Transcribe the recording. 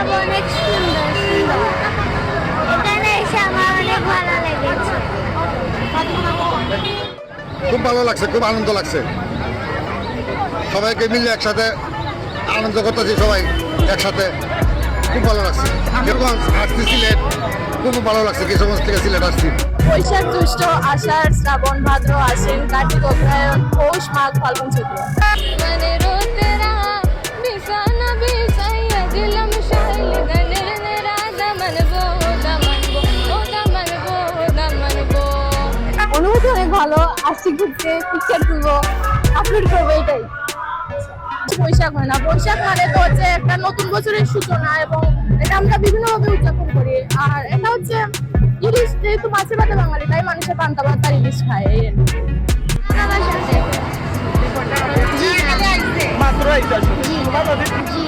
সব অনেক সুন্দর সুন্দর। এখানে এসে আমার অনেক ভালো লেগেছে। খুব ভালো লাগছে, খুব আনন্দ লাগছে। সবাইকে মিলে একসাথে আনন্দ করতেছি, সবাই একসাথে, খুব ভালো লাগছে। যেরকম আসছি সিলেট, খুব ভালো লাগছে। কিশোরগঞ্জ থেকে সিলেট আসছি। বৈশাখ জ্যৈষ্ঠ আষাঢ় শ্রাবণ ভাদ্র আশ্বিন কার্তিক অগ্রহায়ণ পৌষ মাঘ ফাল্গুন চৈত্র। মানে রোতেরা বিছানা বিছাইয়া দিলাম শাইল গানের রাজা মানবো ওটা মানবো ওটা মানবো ওটা মানবো। অনুভূতি অনেক ভালো। আসছি ঘুরতে, পিকচার তুলবো, আপলোড করবো, এটাই। বৈশাখ হয় না, বৈশাখ মানে তো হচ্ছে একটা নতুন বছরের সূচনা এবং এটা আমরা বিভিন্নভাবে উদযাপন করি। আর এটা হচ্ছে ইলিশ, যেহেতু মাছের ভাতে বাঙালি তাই মানুষের পান্তা ভাত আর ইলিশ খায়। আমার সাথে মাত্র জি